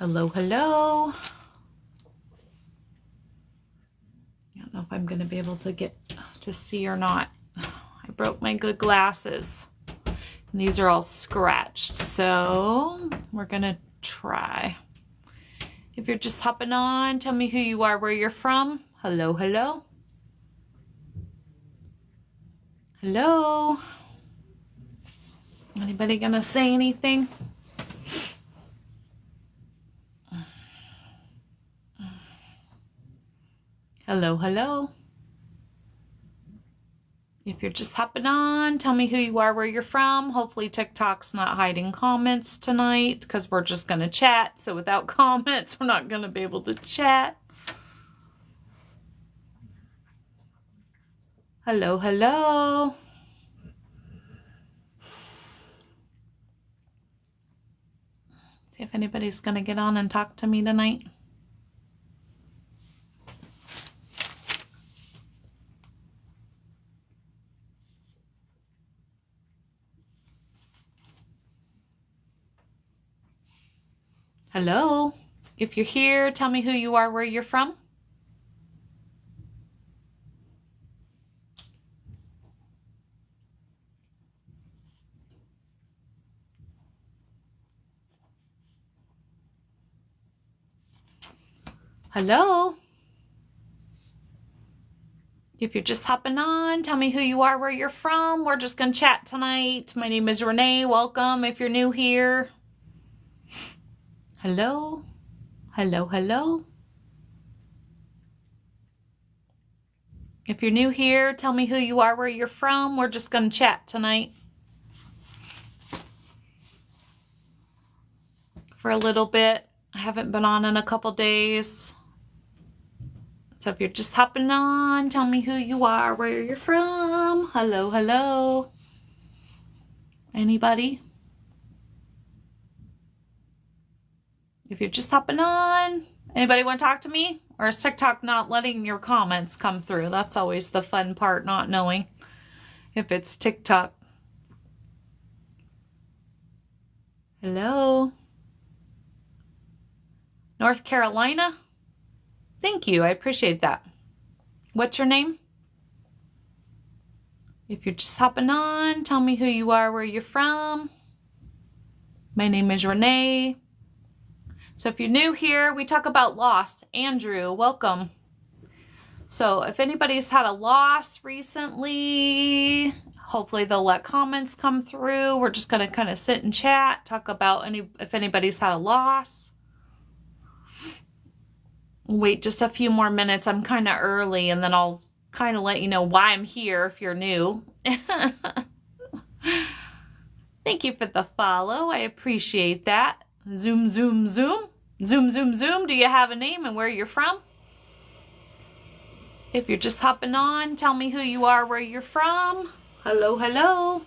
Hello, hello. I don't know if I'm going to be able to get to see or not. I broke my good glasses. And these are all scratched, so we're going to try. If you're just hopping on, tell me who you are, where you're from. Hello, hello. Hello. Anybody going to say anything? Hello, hello. If you're just hopping on, tell me who you are, where you're from. Hopefully TikTok's not hiding comments tonight because we're just going to chat. So without comments, we're not going to be able to chat. Hello, hello. See if anybody's going to get on and talk to me tonight. Hello. If you're here, tell me who you are, where you're from. Hello. If you're just hopping on, tell me who you are, where you're from. We're just going to chat tonight. My name is Renee. Welcome if you're new here. Hello. Hello, hello. If you're new here, tell me who you are, where you're from. We're just going to chat tonight for a little bit. I haven't been on in a couple days. So if you're just hopping on, tell me who you are, where you're from. Hello, hello. Anybody? If you're just hopping on, anybody want to talk to me? Or is TikTok not letting your comments come through? That's always the fun part, not knowing if it's TikTok. Hello? North Carolina? Thank you. I appreciate that. What's your name? If you're just hopping on, tell me who you are, where you're from. My name is Renee. So if you're new here, we talk about loss. Andrew, welcome. So if anybody's had a loss recently, hopefully they'll let comments come through. We're just going to kind of sit and chat, talk about if anybody's had a loss. Wait just a few more minutes. I'm kind of early, and then I'll kind of let you know why I'm here if you're new. Thank you for the follow. I appreciate that. Zoom, zoom, zoom. Zoom, zoom, zoom. Do you have a name and where you're from? If you're just hopping on, tell me who you are, where you're from. Hello, hello.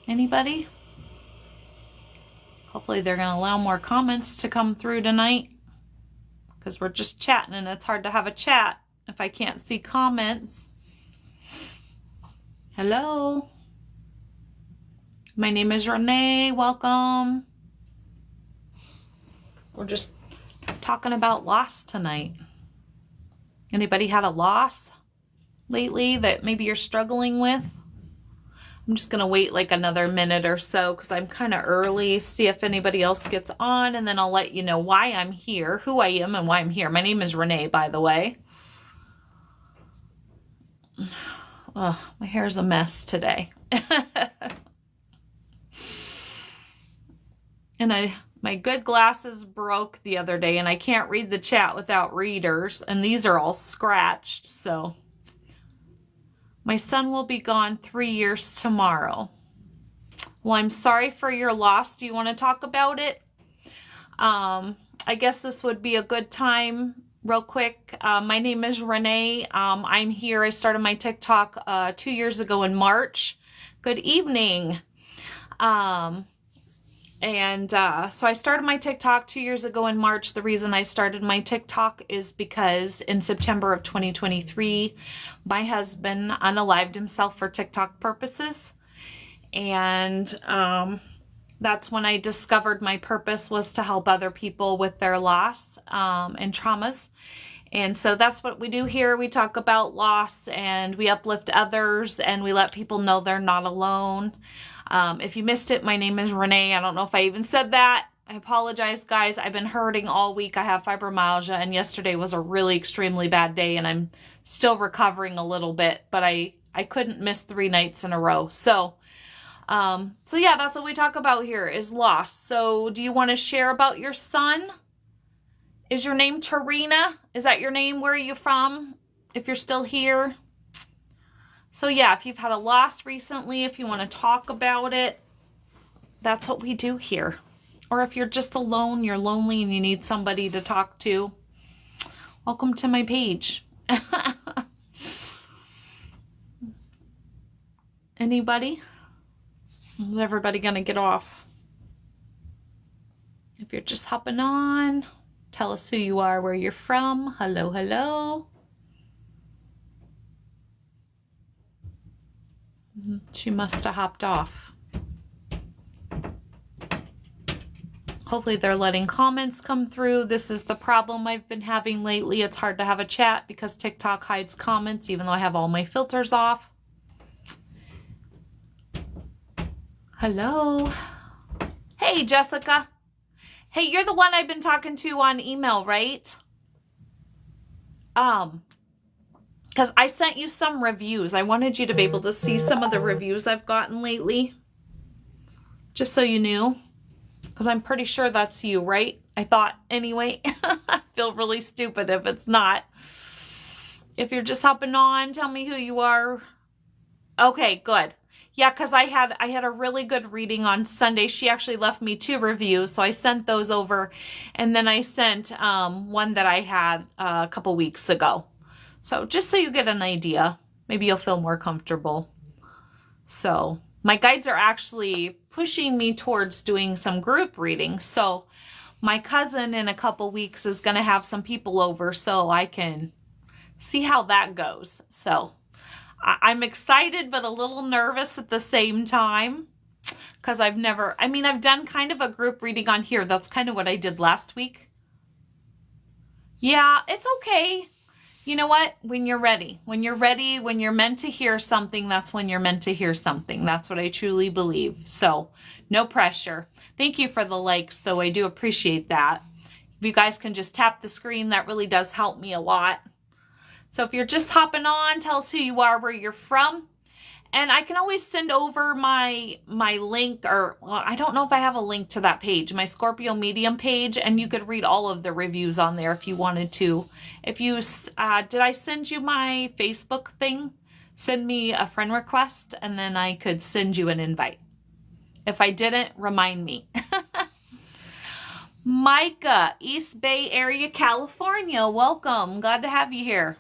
Anybody? Hopefully they're going to allow more comments to come through tonight because we're just chatting and it's hard to have a chat if I can't see comments. Hello. My name is Renee. Welcome. We're just talking about loss tonight. Anybody had a loss lately that maybe you're struggling with? I'm just going to wait like another minute or so because I'm kind of early, see if anybody else gets on, and then I'll let you know why I'm here, who I am, and why I'm here. My name is Renee, by the way. Oh, my hair's a mess today. And my good glasses broke the other day, and I can't read the chat without readers, and these are all scratched, so... My son will be gone 3 years tomorrow. Well, I'm sorry for your loss. Do you want to talk about it? I guess this would be a good time, real quick. My name is Renee. I'm here. I started my TikTok 2 years ago in March. Good evening. So I started my TikTok 2 years ago in March. The reason I started my TikTok is because in September of 2023, my husband unalived himself for TikTok purposes. And That's when I discovered my purpose was to help other people with their loss and traumas. And so that's what we do here. We talk about loss and we uplift others and we let people know they're not alone. If you missed it, my name is Renee. I don't know if I even said that. I apologize, guys. I've been hurting all week. I have fibromyalgia, and yesterday was a really extremely bad day, and I'm still recovering a little bit, but I couldn't miss 3 nights in a row. So yeah, that's what we talk about here is loss. So do you want to share about your son? Is your name Tarina? Is that your name? Where are you from? If you're still here. So yeah, if you've had a loss recently, if you want to talk about it, that's what we do here. Or if you're just alone, you're lonely and you need somebody to talk to, welcome to my page. Anybody? Is everybody gonna get off? If you're just hopping on, tell us who you are, where you're from. Hello, hello. She must have hopped off. Hopefully they're letting comments come through. This is the problem I've been having lately. It's hard to have a chat because TikTok hides comments even though I have all my filters off. Hello. Hey, Jessica. Hey, you're the one I've been talking to on email, right? Because I sent you some reviews. I wanted you to be able to see some of the reviews I've gotten lately. Just so you knew. Because I'm pretty sure that's you, right? I thought anyway. I feel really stupid if it's not. If you're just hopping on, tell me who you are. Okay, good. Yeah, because I had a really good reading on Sunday. She actually left me 2 reviews, so I sent those over. And then I sent one that I had a couple weeks ago. So just so you get an idea, maybe you'll feel more comfortable. So my guides are actually pushing me towards doing some group readings. So my cousin in a couple weeks is going to have some people over so I can see how that goes. So I'm excited but a little nervous at the same time because I've done kind of a group reading on here. That's kind of what I did last week. Yeah, it's okay. You know what? When you're ready, when you're meant to hear something, that's when you're meant to hear something. That's what I truly believe. So no pressure. Thank you for the likes, though. I do appreciate that. If you guys can just tap the screen, that really does help me a lot. So if you're just hopping on, tell us who you are, where you're from. And I can always send over my link, or well, I don't know if I have a link to that page, my Scorpio Medium page, and you could read all of the reviews on there if you wanted to. If you, did I send you my Facebook thing? Send me a friend request, and then I could send you an invite. If I didn't, remind me. Micah, East Bay Area, California. Welcome. Glad to have you here.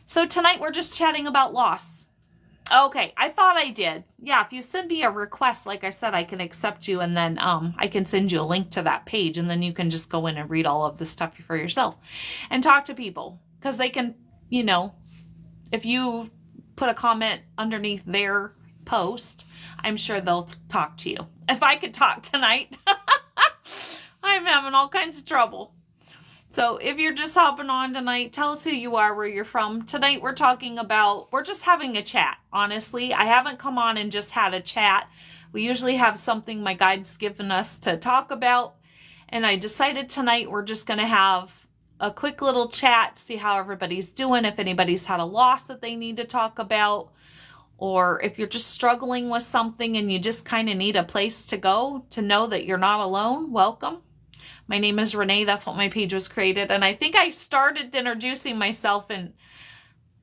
So tonight we're just chatting about loss. Okay, I thought I did. Yeah, if you send me a request, like I said, I can accept you, and then I can send you a link to that page, and then you can just go in and read all of the stuff for yourself and talk to people, because they can, you know, if you put a comment underneath their post, I'm sure they'll talk to you. If I could talk tonight, I'm having all kinds of trouble. So if you're just hopping on tonight, tell us who you are, where you're from. Tonight we're just having a chat, honestly. I haven't come on and just had a chat. We usually have something my guide's given us to talk about. And I decided tonight we're just going to have a quick little chat, see how everybody's doing, if anybody's had a loss that they need to talk about, or if you're just struggling with something and you just kind of need a place to go to know that you're not alone, welcome. My name is Renee. That's what my page was created. And I think I started introducing myself, and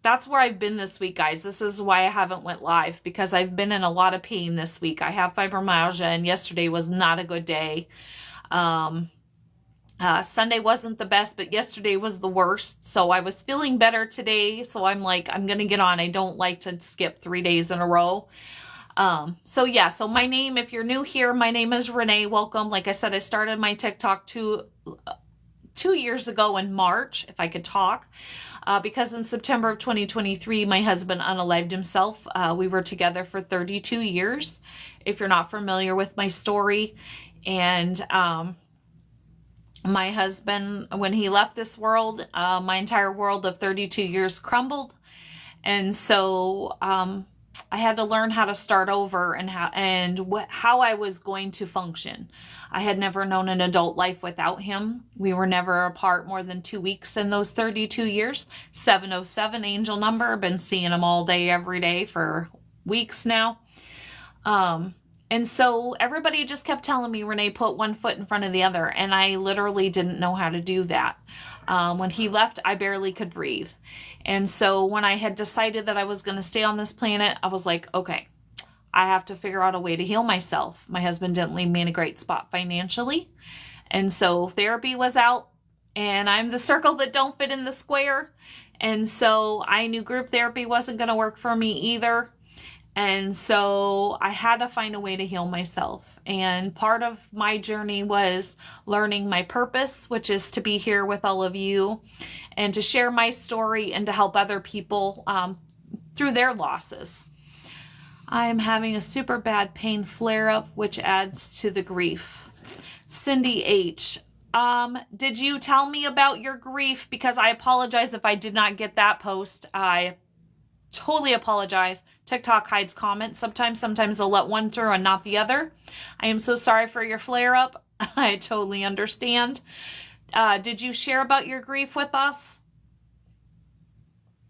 that's where I've been this week, guys. This is why I haven't went live, because I've been in a lot of pain this week. I have fibromyalgia, and yesterday was not a good day. Sunday wasn't the best, but yesterday was the worst. So I was feeling better today. So I'm like, I'm going to get on. I don't like to skip 3 days in a row. So my name, if you're new here, my name is Renee. Welcome. Like I said, I started my TikTok two years ago in March, if I could talk. because in September of 2023, my husband unalived himself. We were together for 32 years, if you're not familiar with my story. And my husband, when he left this world, my entire world of 32 years crumbled. And so I had to learn how to start over and how I was going to function. I had never known an adult life without him. We were never apart more than 2 weeks in those 32 years. 707 angel number. Been seeing him all day, every day for weeks now. And so everybody just kept telling me, Renee, put one foot in front of the other. And I literally didn't know how to do that. When he left, I barely could breathe. And so when I had decided that I was going to stay on this planet, I was like, okay, I have to figure out a way to heal myself. My husband didn't leave me in a great spot financially. And so therapy was out, and I'm the circle that don't fit in the square. And so I knew group therapy wasn't going to work for me either. And so I had to find a way to heal myself. And part of my journey was learning my purpose, which is to be here with all of you and to share my story and to help other people through their losses. I'm having a super bad pain flare-up, which adds to the grief. Cindy H. Did you tell me about your grief? Because I apologize if I did not get that post. I totally apologize. TikTok hides comments sometimes they'll let one through and not the other. I am so sorry for your flare-up. I totally understand. Did you share about your grief with us?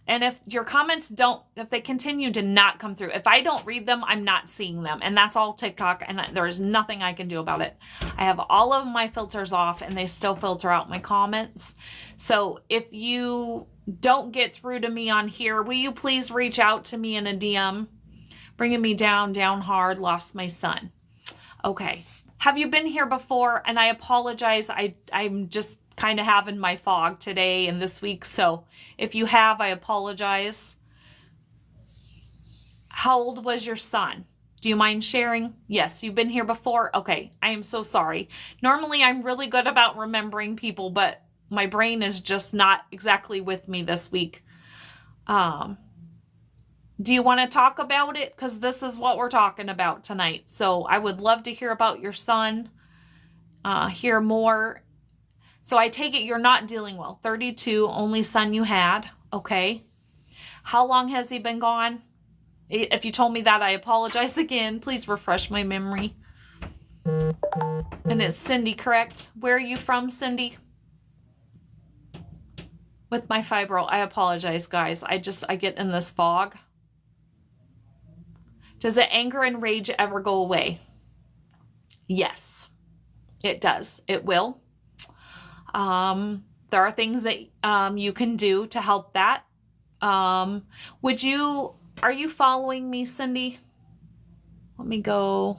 And if your comments if they continue to not come through, if I don't read them, I'm not seeing them. And that's all TikTok, and there is nothing I can do about it. I have all of my filters off, and they still filter out my comments. So if you don't get through to me on here, will you please reach out to me in a DM? Bringing me down hard, lost my son. Okay. Have you been here before? And I apologize. I'm just kind of having my fog today and this week. So if you have, I apologize. How old was your son? Do you mind sharing? Yes, you've been here before? Okay. I am so sorry. Normally I'm really good about remembering people, but my brain is just not exactly with me this week. Do you want to talk about it? Because this is what we're talking about tonight. So I would love to hear about your son, hear more. So I take it you're not dealing well. 32, only son you had. Okay. How long has he been gone? If you told me that, I apologize again. Please refresh my memory. And it's Cindy, correct? Where are you from, Cindy? With my fibro, I apologize, guys. I get in this fog. Does the anger and rage ever go away? Yes, it does. It will. There are things that you can do to help that. Are you following me, Cindy? Let me go.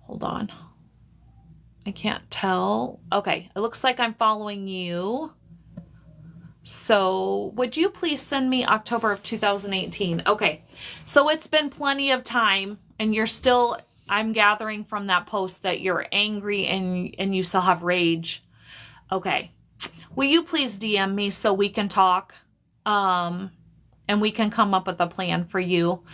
Hold on. I can't tell. Okay, it looks like I'm following you. So would you please send me October of 2018? Okay, so it's been plenty of time, and you're still, I'm gathering from that post that you're angry and you still have rage. Okay, will you please DM me so we can talk, and we can come up with a plan for you.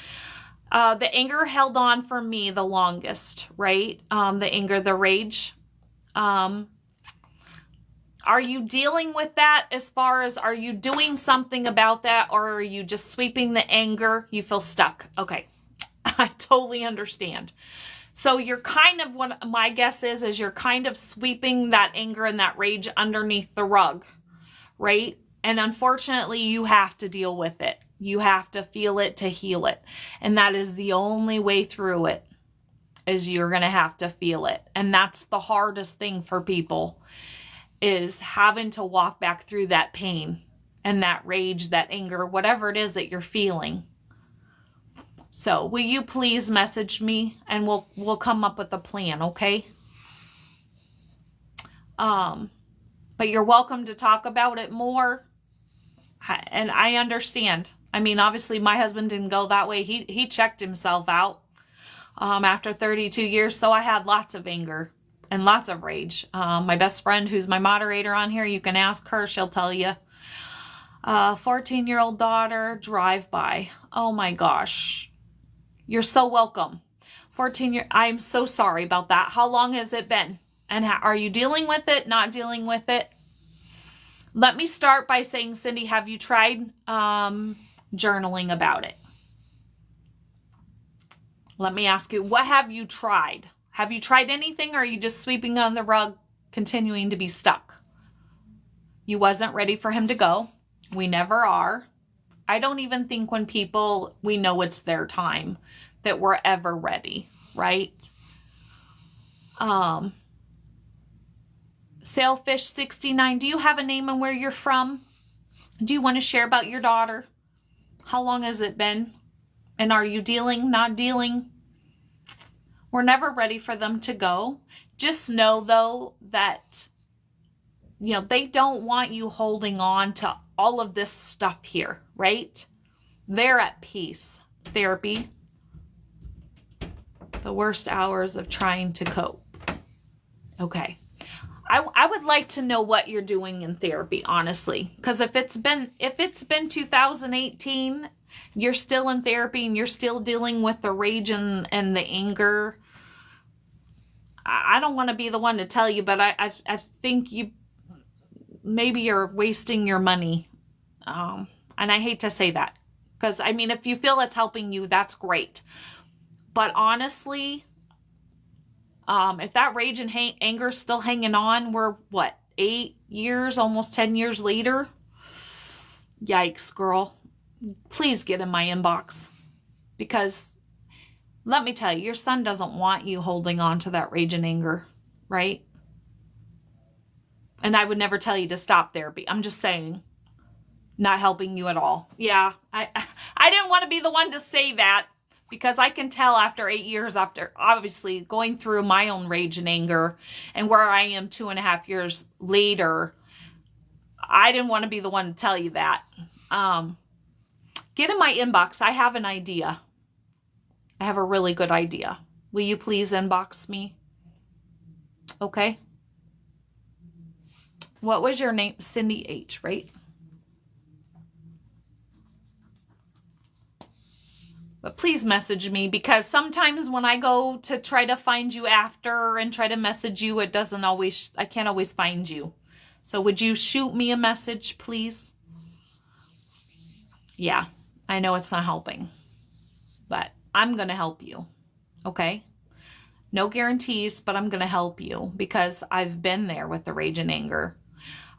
The anger held on for me the longest, right? The anger, the rage. Are you dealing with that as far as, are you doing something about that, or are you just sweeping the anger? You feel stuck. Okay. I totally understand. So you're kind of, what my guess is you're kind of sweeping that anger and that rage underneath the rug, right? And unfortunately, you have to deal with it. You have to feel it to heal it. And that is the only way through it, is you're going to have to feel it. And that's the hardest thing for people, is having to walk back through that pain and that rage, that anger, whatever it is that you're feeling. So will you please message me, and we'll come up with a plan, okay? But you're welcome to talk about it more. And I understand. I mean, obviously my husband didn't go that way. He checked himself out after 32 years. So I had lots of anger and lots of rage. My best friend, who's my moderator on here, you can ask her, she'll tell you. 14-year-old daughter, drive-by. Oh my gosh. You're so welcome. I'm so sorry about that. How long has it been? And are you dealing with it, not dealing with it? Let me start by saying, Cindy, have you tried journaling about it? Let me ask you, what have you tried? Have you tried anything, or are you just sweeping on the rug, continuing to be stuck? You wasn't ready for him to go. We never are. I don't even think when we know it's their time, that we're ever ready, right? Sailfish 69, do you have a name and where you're from? Do you want to share about your daughter? How long has it been? And are you dealing, not dealing? We're never ready for them to go. Just know, though, that, they don't want you holding on to all of this stuff here, right? They're at peace. Therapy. The worst hours of trying to cope. Okay. I would like to know what you're doing in therapy, honestly. Because if it's been 2018, you're still in therapy and you're still dealing with the rage and the anger, I don't want to be the one to tell you, but I think maybe you're wasting your money. And I hate to say that. Because, if you feel it's helping you, that's great. But honestly, if that rage and anger is still hanging on, we're, 8 years, almost 10 years later? Yikes, girl. Please get in my inbox. Because, let me tell you, your son doesn't want you holding on to that rage and anger, right? And I would never tell you to stop therapy. I'm just saying, not helping you at all. Yeah, I didn't want to be the one to say that. Because I can tell after 8 years, after obviously going through my own rage and anger, and where I am 2.5 years later, I didn't want to be the one to tell you that. Get in my inbox. I have an idea. I have a really good idea. Will you please inbox me? Okay. What was your name? Cindy H, right? But please message me, because sometimes when I go to try to find you after and try to message you, I can't always find you. So would you shoot me a message, please? Yeah, I know it's not helping, but I'm going to help you. Okay? No guarantees, but I'm going to help you because I've been there with the rage and anger.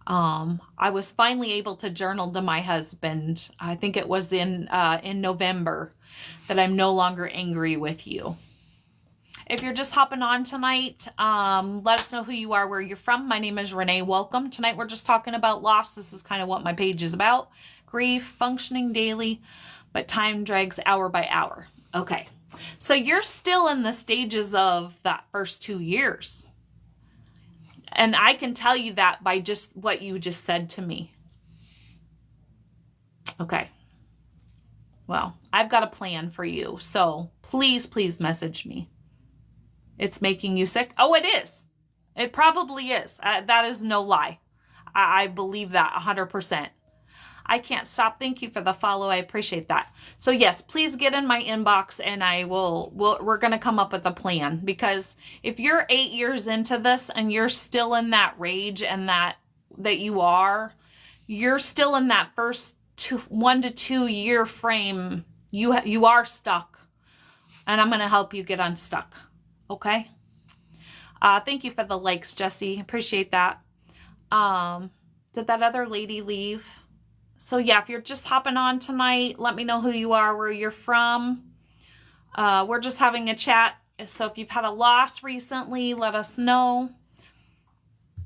I was finally able to journal to my husband. I think it was in November, that I'm no longer angry with you. If you're just hopping on tonight, let us know who you are, where you're from. My name is Renee. Welcome. Tonight we're just talking about loss. This is kind of what my page is about. Grief, functioning daily, but time drags hour by hour. Okay. So you're still in the stages of that first 2 years. And I can tell you that by just what you just said to me. Okay. Well, I've got a plan for you. So please, please message me. It's making you sick. Oh, it is. It probably is. That is no lie. I believe that 100%. I can't stop. Thank you for the follow. I appreciate that. So yes, please get in my inbox and we're going to come up with a plan, because if you're 8 years into this and you're still in that rage and that you're still in that first 1 to 2 year frame, you are stuck, and I'm going to help you get unstuck. Okay. Thank you for the likes, Jesse. Appreciate that. Did that other lady leave? So yeah, if you're just hopping on tonight, let me know who you are, where you're from. We're just having a chat. So if you've had a loss recently, let us know.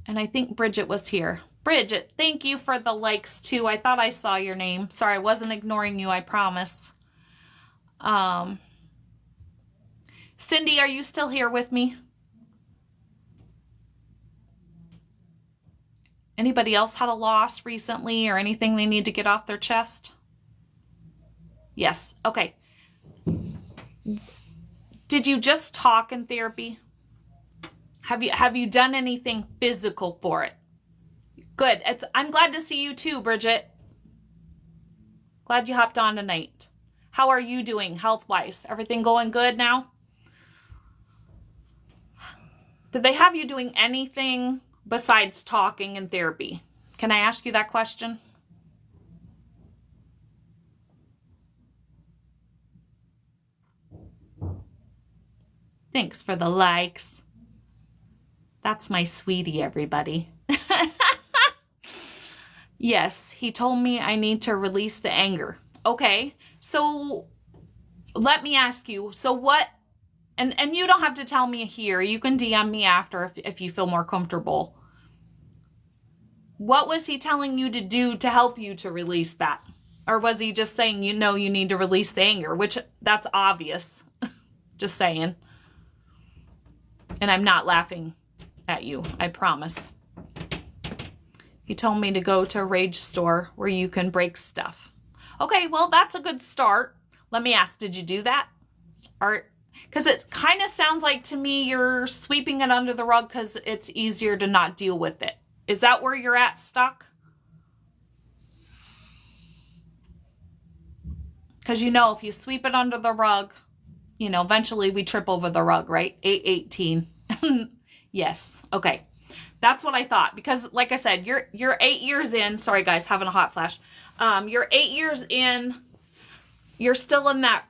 And I think Bridget was here. Bridget, thank you for the likes too. I thought I saw your name. Sorry, I wasn't ignoring you, I promise. Cindy, are you still here with me? Anybody else had a loss recently or anything they need to get off their chest? Yes. Okay. Did you just talk in therapy? Have you done anything physical for it? Good. I'm glad to see you too, Bridget. Glad you hopped on tonight. How are you doing health-wise? Everything going good now? Did they have you doing anything besides talking and therapy? Can I ask you that question? Thanks for the likes. That's my sweetie, everybody. Yes, he told me I need to release the anger. Okay, so let me ask you, so what, and you don't have to tell me here, you can DM me after if you feel more comfortable. What was he telling you to do to help you to release that? Or was he just saying, you know, you need to release the anger, which that's obvious, just saying. And I'm not laughing at you, I promise. He told me to go to a rage store where you can break stuff. Okay, well, that's a good start. Let me ask, did you do that? Or, because it kind of sounds like to me you're sweeping it under the rug because it's easier to not deal with it. Is that where you're at stuck? Because you know, if you sweep it under the rug, you know, eventually we trip over the rug, right? 818. Yes. Okay. That's what I thought. Because like I said, you're 8 years in. Sorry guys, having a hot flash. You're 8 years in. You're still in that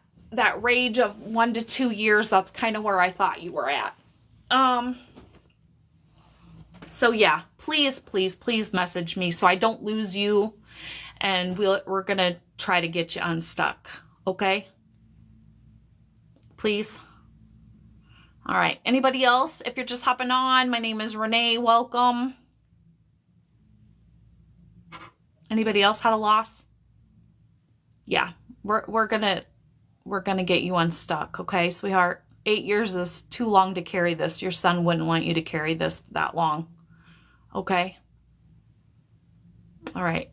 range of 1 to 2 years. That's kind of where I thought you were at. So yeah, please, please, please message me so I don't lose you. And we're going to try to get you unstuck. Okay? Please. All right. Anybody else? If you're just hopping on, my name is Renee. Welcome. Anybody else had a loss? Yeah. We're gonna get you unstuck, okay, sweetheart? 8 years is too long to carry this. Your son wouldn't want you to carry this that long. Okay? All right.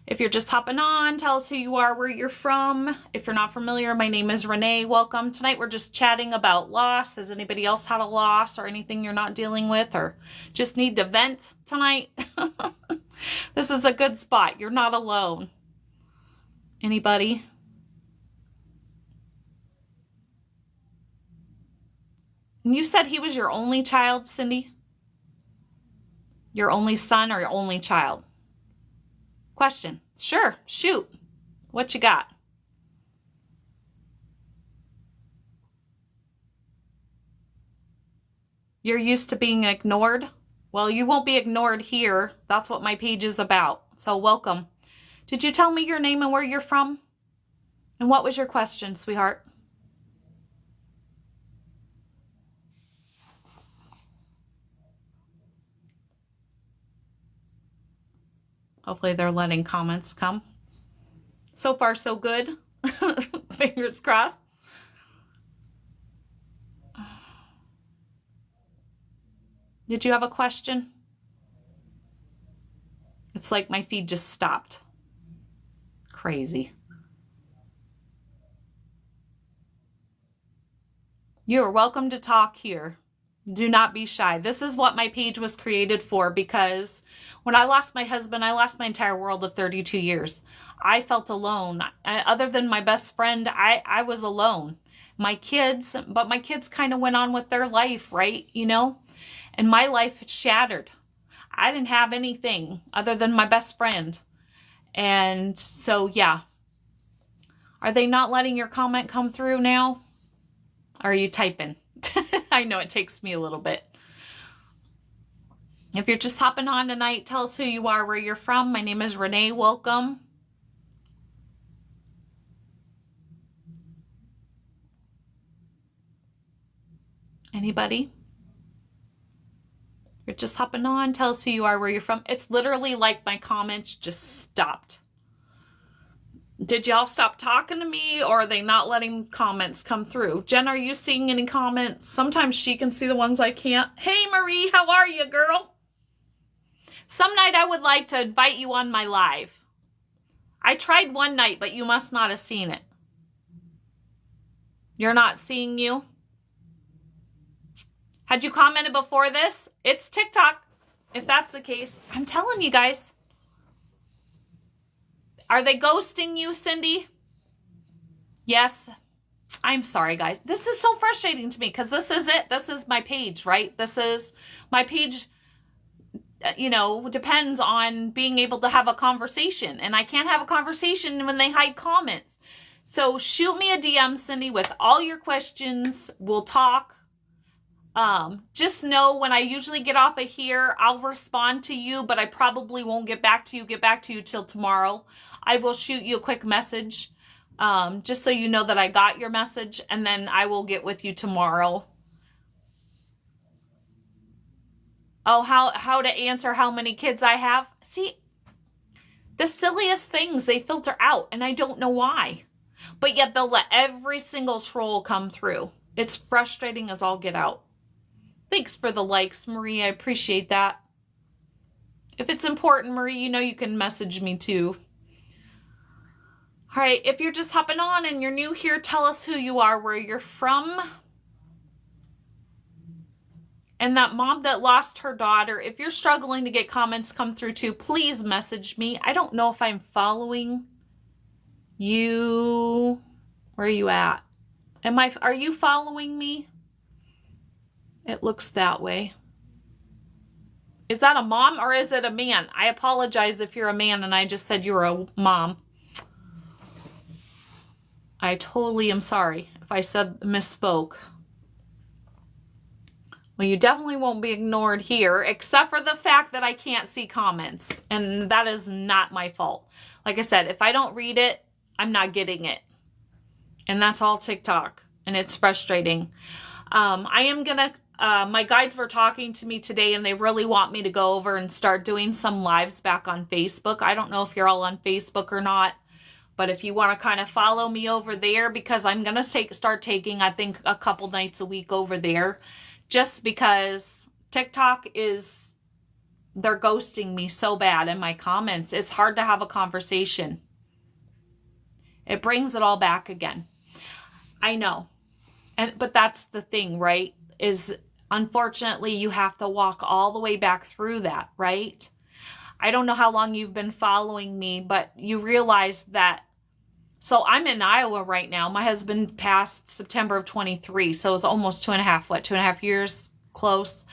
If you're just hopping on, tell us who you are, where you're from. If you're not familiar, my name is Renee. Welcome. Tonight we're just chatting about loss. Has anybody else had a loss or anything you're not dealing with or just need to vent tonight? This is a good spot. You're not alone. Anybody? And you said he was your only child, Cindy? Your only son or your only child? Question. Sure. Shoot. What you got? You're used to being ignored? Well, you won't be ignored here. That's what my page is about. So welcome. Did you tell me your name and where you're from? And what was your question, sweetheart? Hopefully they're letting comments come. So far, so good. Fingers crossed. Did you have a question? It's like my feed just stopped. Crazy. You are welcome to talk here. Do not be shy. This is what my page was created for, because when I lost my husband, I lost my entire world of 32 years. I felt alone. Other than my best friend, I was alone. My kids kind of went on with their life, right? You know? And my life had shattered. I didn't have anything other than my best friend. And so, yeah. Are they not letting your comment come through now? Or are you typing? I know it takes me a little bit. If you're just hopping on tonight, tell us who you are, where you're from. My name is Renee. Welcome. Anybody? You're just hopping on, tell us who you are, where you're from. It's literally like my comments just stopped. Did y'all stop talking to me, or are they not letting comments come through? Jen, are you seeing any comments? Sometimes she can see the ones I can't. Hey, Marie, how are you, girl? Some night I would like to invite you on my live. I tried one night, but you must not have seen it. You're not seeing you? Had you commented before this? It's TikTok, if that's the case. I'm telling you guys. Are they ghosting you, Cindy? Yes. I'm sorry, guys. This is so frustrating to me because this is it. This is my page, right? This is my page, you know, depends on being able to have a conversation. And I can't have a conversation when they hide comments. So shoot me a DM, Cindy, with all your questions. We'll talk. Just know when I usually get off of here, I'll respond to you, but I probably won't get back to you till tomorrow. I will shoot you a quick message, just so you know that I got your message, and then I will get with you tomorrow. Oh, how to answer how many kids I have? See, the silliest things they filter out, and I don't know why. But yet they'll let every single troll come through. It's frustrating as all get out. Thanks for the likes, Marie. I appreciate that. If it's important, Marie, you know you can message me too. All right, if you're just hopping on and you're new here, tell us who you are, where you're from. And that mom that lost her daughter, if you're struggling to get comments come through too, please message me. I don't know if I'm following you. Where are you at? Are you following me? It looks that way. Is that a mom or is it a man? I apologize if you're a man and I just said you were a mom. I totally am sorry if I misspoke. Well, you definitely won't be ignored here, except for the fact that I can't see comments. And that is not my fault. Like I said, if I don't read it, I'm not getting it. And that's all TikTok. And it's frustrating. I am going to... my guides were talking to me today and they really want me to go over and start doing some lives back on Facebook. I don't know if you're all on Facebook or not, but if you want to kind of follow me over there, because I'm going to start taking, I think, a couple nights a week over there, just because TikTok they're ghosting me so bad in my comments. It's hard to have a conversation. It brings it all back again. I know. But that's the thing, right? Is unfortunately you have to walk all the way back through that, right? I don't know how long you've been following me, but you realize that. So I'm in Iowa right now. My husband passed September of 23, so it's almost 2.5 years, close.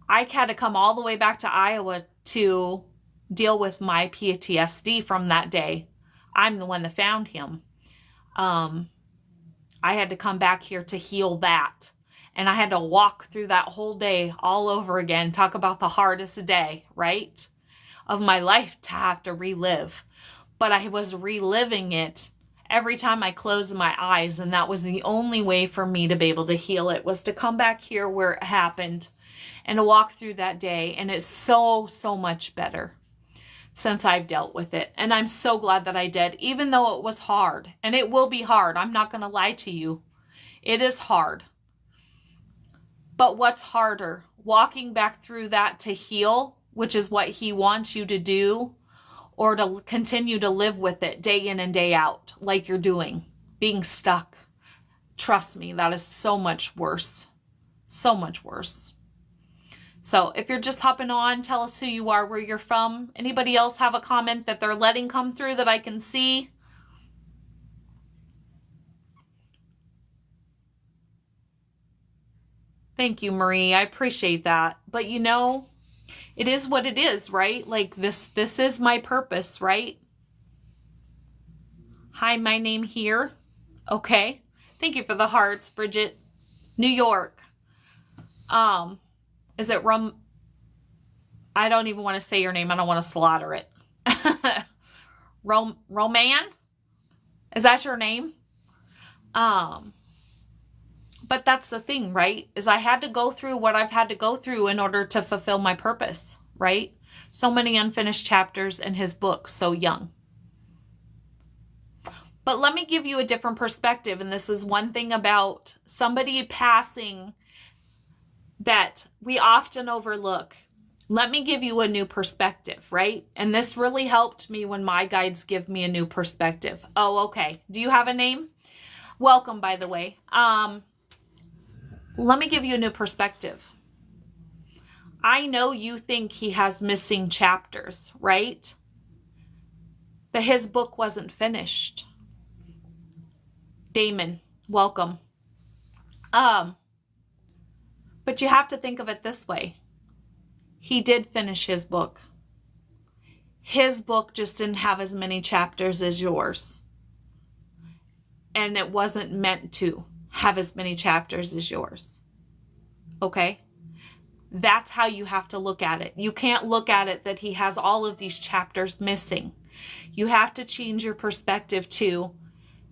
I had to come all the way back to Iowa to deal with my PTSD from that day. I'm the one that found him. I had to come back here to heal that. And I had to walk through that whole day all over again. Talk about the hardest day, right? Of my life to have to relive. But I was reliving it every time I closed my eyes. And that was the only way for me to be able to heal it, was to come back here where it happened and to walk through that day. And it's so, so much better since I've dealt with it. And I'm so glad that I did, even though it was hard. And it will be hard. I'm not going to lie to you. It is hard. But what's harder? Walking back through that to heal, which is what he wants you to do, or to continue to live with it day in and day out, like you're doing, being stuck. Trust me, that is so much worse. So much worse. So if you're just hopping on, tell us who you are, where you're from. Anybody else have a comment that they're letting come through that I can see? Thank you, Marie. I appreciate that. But you know, it is what it is, right? Like this is my purpose, right? Hi, my name here. Okay. Thank you for the hearts, Bridget. New York. Is it I don't even want to say your name. I don't want to slaughter it. Roman? Is that your name? But that's the thing, right? Is I had to go through what I've had to go through in order to fulfill my purpose, right? So many unfinished chapters in his book, so young. But let me give you a different perspective. And this is one thing about somebody passing that we often overlook. Let me give you a new perspective, right? And this really helped me when my guides give me a new perspective. Oh, okay. Do you have a name? Welcome, by the way. Let me give you a new perspective. I know you think he has missing chapters, right? that his book wasn't finished. Damon, welcome. But you have to think of it this way. He did finish his book. His book just didn't have as many chapters as yours. And it wasn't meant to have as many chapters as yours. Okay? That's how you have to look at it. You can't look at it that he has all of these chapters missing. You have to change your perspective to,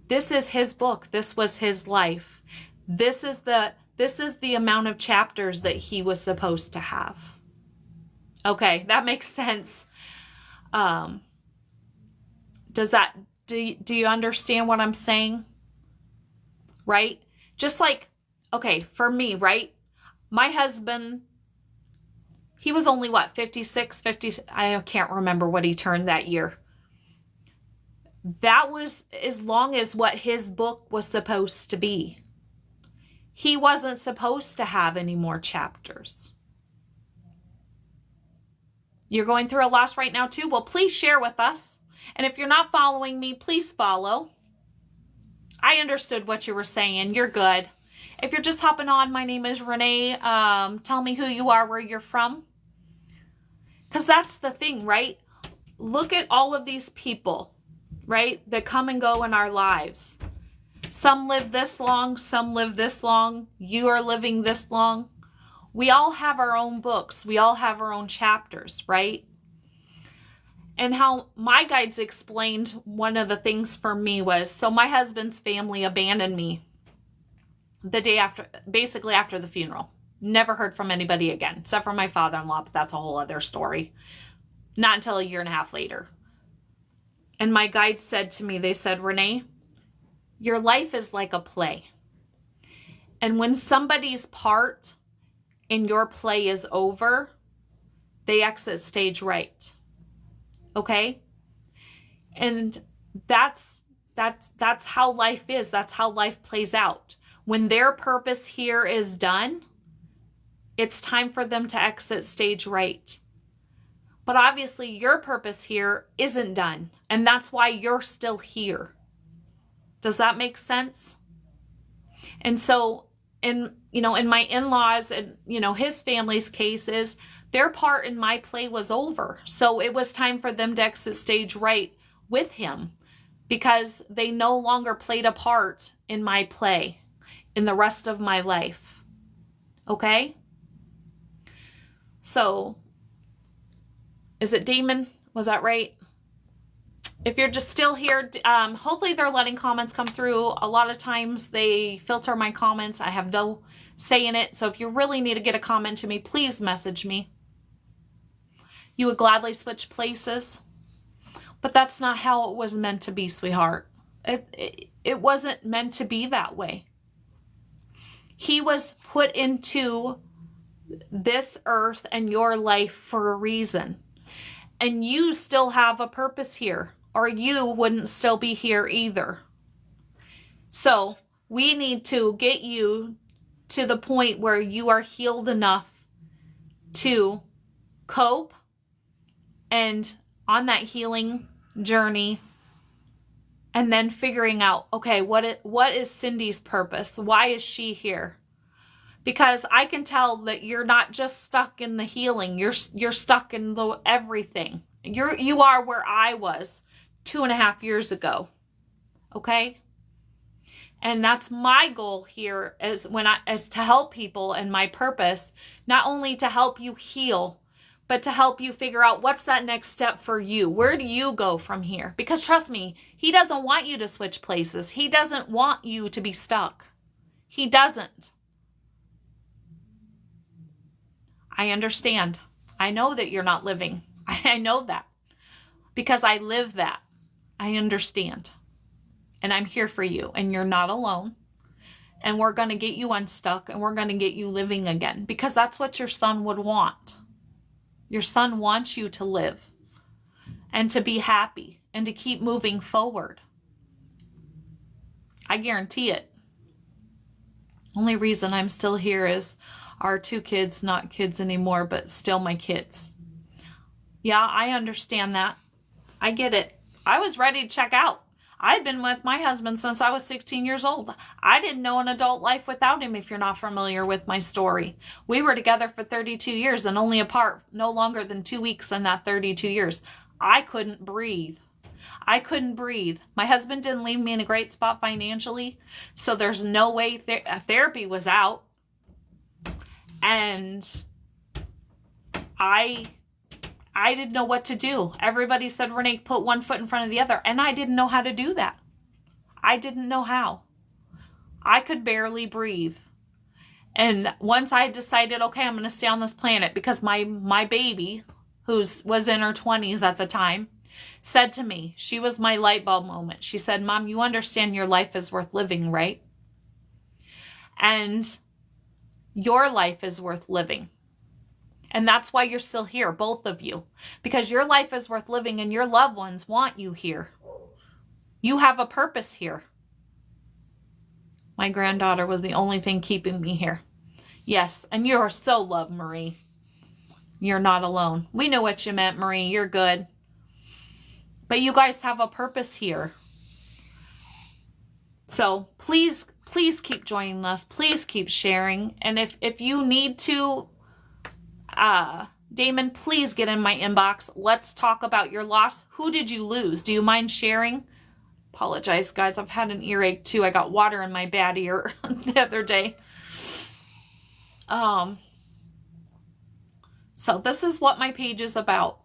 this is his book. This was his life. This is the amount of chapters that he was supposed to have. Okay, that makes sense. Do you understand what I'm saying? Right? Just like, okay, for me, right? My husband, he was only what, 56, 50, I can't remember what he turned that year. That was as long as what his book was supposed to be. He wasn't supposed to have any more chapters. You're going through a loss right now too? Well, please share with us. And if you're not following me, please follow. I understood what you were saying. You're good. If you're just hopping on, my name is Renee. Tell me who you are, where you're from. Because that's the thing, right? Look at all of these people, right, that come and go in our lives. Some live this long, some live this long. You are living this long. We all have our own books. We all have our own chapters, right? And how my guides explained one of the things for me was, so my husband's family abandoned me the day after, basically after the funeral. Never heard from anybody again, except for my father-in-law, but that's a whole other story. Not until a year and a half later. And my guides said to me, they said, Renee, your life is like a play. And when somebody's part in your play is over, they exit stage right. Okay? And that's how life is. That's how life plays out. When their purpose here is done, it's time for them to exit stage right. But obviously your purpose here isn't done. And that's why you're still here. Does that make sense? And so in my in-laws and, his family's cases, their part in my play was over. So it was time for them to exit stage right with him because they no longer played a part in my play in the rest of my life. Okay? So, is it Damon? Was that right? If you're just still here, hopefully they're letting comments come through. A lot of times they filter my comments. I have no say in it. So if you really need to get a comment to me, please message me. You would gladly switch places. But that's not how it was meant to be, sweetheart. It wasn't meant to be that way. He was put into this earth and your life for a reason. And you still have a purpose here, or you wouldn't still be here either. So we need to get you to the point where you are healed enough to cope and on that healing journey, and then figuring out, okay, what is Cindy's purpose? Why is she here? Because I can tell that you're not just stuck in the healing. You're stuck in the everything. You are where I was 2.5 years ago. Okay? And that's my goal here is to help people, and my purpose, not only to help you heal, but to help you figure out what's that next step for you. Where do you go from here? Because trust me, he doesn't want you to switch places. He doesn't want you to be stuck. He doesn't. I understand. I know that you're not living. I know that because I live that. I understand. And I'm here for you, and you're not alone. And we're going to get you unstuck, and we're going to get you living again, because that's what your son would want. Your son wants you to live and to be happy and to keep moving forward. I guarantee it. Only reason I'm still here is our 2 kids, not kids anymore, but still my kids. Yeah, I understand that. I get it. I was ready to check out. I've been with my husband since I was 16 years old. I didn't know an adult life without him, if you're not familiar with my story. We were together for 32 years and only apart no longer than 2 weeks in that 32 years. I couldn't breathe. I couldn't breathe. My husband didn't leave me in a great spot financially, so there's no way therapy was out. And I didn't know what to do. Everybody said, Renee, put one foot in front of the other. And I didn't know how to do that. I didn't know how. I could barely breathe. And once I decided, okay, I'm going to stay on this planet, because my baby, who was in her 20s at the time, said to me, she was my light bulb moment. She said, Mom, you understand your life is worth living, right? And your life is worth living. And that's why you're still here, both of you. Because your life is worth living and your loved ones want you here. You have a purpose here. My granddaughter was the only thing keeping me here. Yes, and you are so loved, Marie. You're not alone. We know what you meant, Marie. You're good. But you guys have a purpose here. So please keep joining us. Please keep sharing. And if you need to, Damon, please get in my inbox. Let's talk about your loss. Who did you lose? Do you mind sharing? Apologize, guys. I've had an earache too. I got water in my bad ear the other day. So this is what my page is about.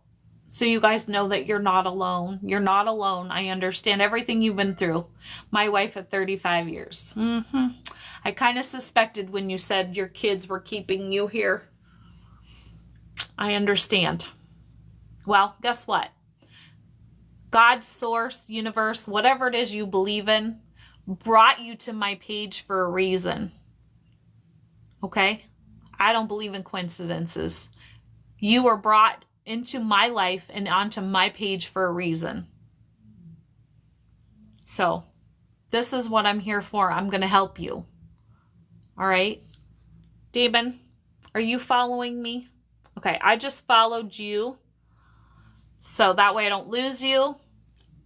So you guys know that you're not alone. You're not alone. I understand everything you've been through. My wife at 35 years. I kind of suspected when you said your kids were keeping you here. I understand. Well, guess what? God, source, universe, whatever it is you believe in, brought you to my page for a reason. Okay? I don't believe in coincidences. You were brought into my life and onto my page for a reason. So, this is what I'm here for. I'm going to help you. All right? Damon, are you following me? Okay, I just followed you. So that way I don't lose you.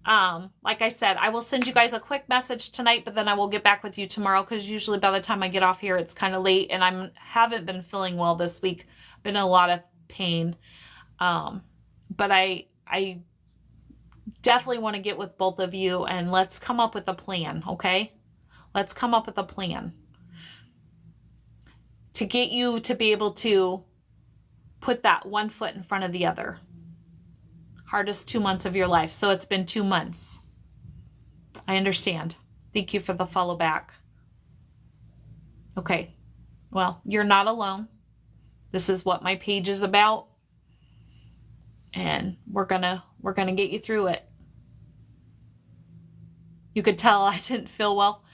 Like I said, I will send you guys a quick message tonight, but then I will get back with you tomorrow, because usually by the time I get off here, it's kind of late, and I haven't been feeling well this week. Been in a lot of pain. But I definitely want to get with both of you, and let's come up with a plan, okay? Let's come up with a plan to get you to be able to put that one foot in front of the other. Hardest 2 months of your life. So it's been 2 months. I understand. Thank you for the follow back. Okay. Well, you're not alone. This is what my page is about. And we're gonna get you through it. You could tell I didn't feel well.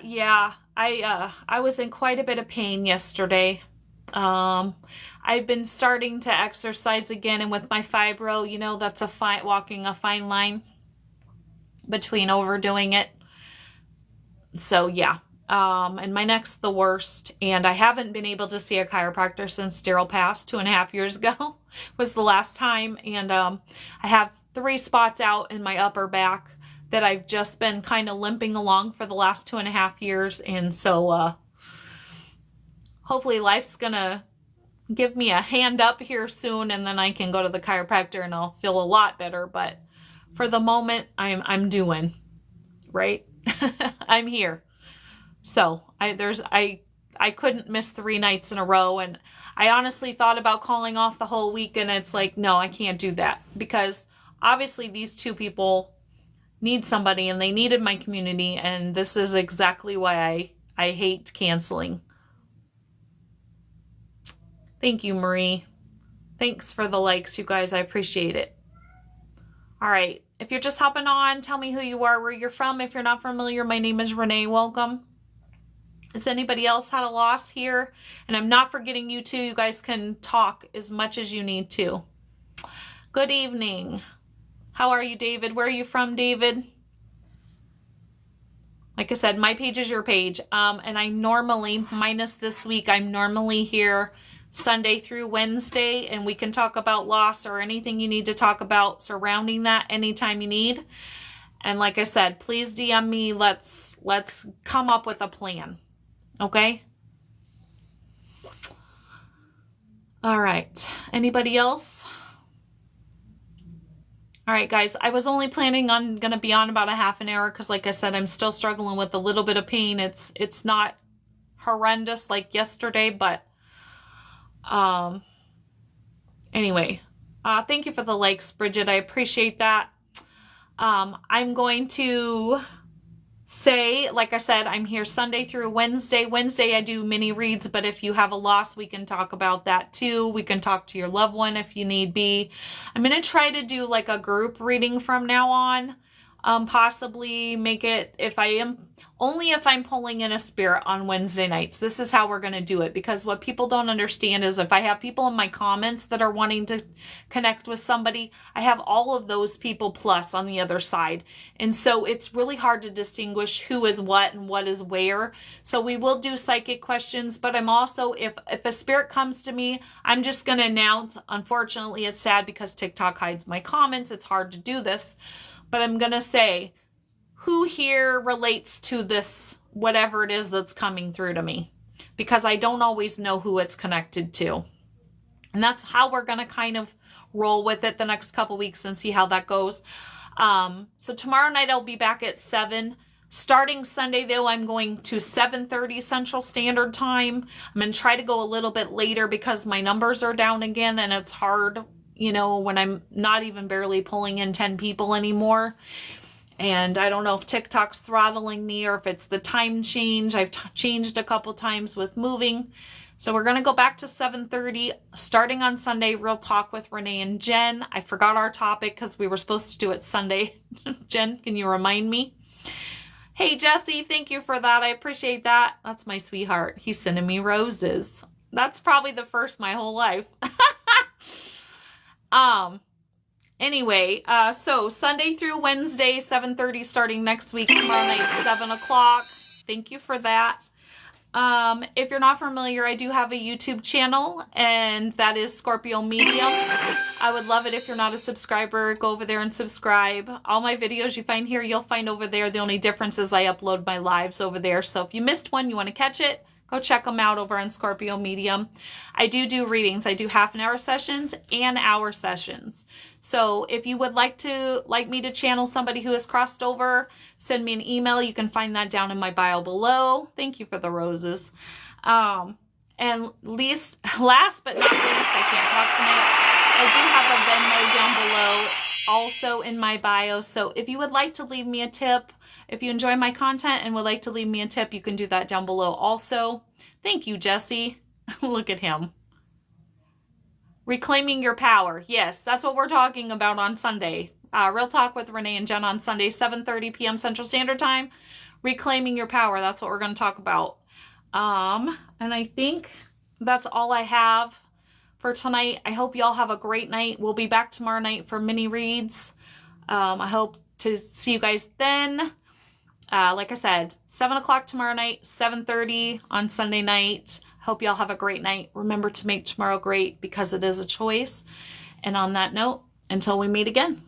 Yeah, I was in quite a bit of pain yesterday. I've been starting to exercise again, and with my fibro, you know, that's walking a fine line between overdoing it. So yeah, and my neck's the worst, and I haven't been able to see a chiropractor since Daryl passed 2.5 years ago was the last time. And I have 3 spots out in my upper back that I've just been kind of limping along for the last 2.5 years. And so hopefully life's gonna give me a hand up here soon, and then I can go to the chiropractor and I'll feel a lot better. But for the moment, I'm doing right. I'm here. So I couldn't miss 3 nights in a row, and I honestly thought about calling off the whole week, and it's like, no, I can't do that, because obviously these 2 people need somebody, and they needed my community, and this is exactly why I hate canceling. Thank you, Marie. Thanks for the likes, you guys. I appreciate it. All right. If you're just hopping on, tell me who you are, where you're from. If you're not familiar, my name is Renee. Welcome. Has anybody else had a loss here? And I'm not forgetting you too. You guys can talk as much as you need to. Good evening. How are you, David? Where are you from, David? Like I said, my page is your page. And I normally, minus this week, I'm normally here Sunday through Wednesday, and we can talk about loss or anything you need to talk about surrounding that anytime you need. And like I said, please DM me. Let's come up with a plan. Okay? All right. Anybody else? All right, guys. I was only planning on going to be on about a half an hour because, like I said, I'm still struggling with a little bit of pain. It's not horrendous like yesterday, but anyway, thank you for the likes, Bridget. I appreciate that. I'm going to say, like I said, I'm here Sunday through Wednesday. Wednesday I do mini reads, but if you have a loss, we can talk about that too. We can talk to your loved one if you need be. I'm going to try to do like a group reading from now on. Possibly make it only if I'm pulling in a spirit on Wednesday nights. This is how we're going to do it, because what people don't understand is if I have people in my comments that are wanting to connect with somebody, I have all of those people plus on the other side. And so it's really hard to distinguish who is what and what is where. So we will do psychic questions, but I'm also, if a spirit comes to me, I'm just going to announce, unfortunately, it's sad because TikTok hides my comments. It's hard to do this. But I'm going to say, who here relates to this, whatever it is that's coming through to me? Because I don't always know who it's connected to. And that's how we're going to kind of roll with it the next couple weeks and see how that goes. So tomorrow night I'll be back at 7. Starting Sunday, though, I'm going to 7:30 Central Standard Time. I'm going to try to go a little bit later because my numbers are down again and it's hard, you know, when I'm not even barely pulling in 10 people anymore. And I don't know if TikTok's throttling me or if it's the time change. I've changed a couple times with moving. So we're going to go back to 7:30 starting on Sunday. Real Talk with Renee and Jen. I forgot our topic because we were supposed to do it Sunday. Jen, can you remind me? Hey, Jesse, thank you for that. I appreciate that. That's my sweetheart. He's sending me roses. That's probably the first my whole life. Anyway, so Sunday through Wednesday, 7:30 starting next week, tomorrow night, 7 o'clock. Thank you for that. If you're not familiar, I do have a YouTube channel, and that is Scorpio Medium. I would love it if you're not a subscriber. Go over there and subscribe. All my videos you find here, you'll find over there. The only difference is I upload my lives over there. So if you missed one, you want to catch it, go check them out over on Scorpio Medium. I do readings. I do half-an-hour sessions and hour sessions. So if you would like me to channel somebody who has crossed over, send me an email. You can find that down in my bio below. Thank you for the roses. And last but not least, I can't talk tonight. I do have a Venmo down below, also in my bio. So if you would like to leave me a tip, if you enjoy my content and would like to leave me a tip, you can do that down below also. Thank you, Jesse. Look at him. Reclaiming your power. Yes, that's what we're talking about on Sunday. Real Talk with Renee and Jen on Sunday, 7:30 p.m. Central Standard Time. Reclaiming your power. That's what we're going to talk about. And I think that's all I have for tonight. I hope y'all have a great night. We'll be back tomorrow night for mini reads. I hope to see you guys then. Like I said, 7 o'clock tomorrow night, 7:30 on Sunday night. Hope y'all have a great night. Remember to make tomorrow great because it is a choice. And on that note, until we meet again.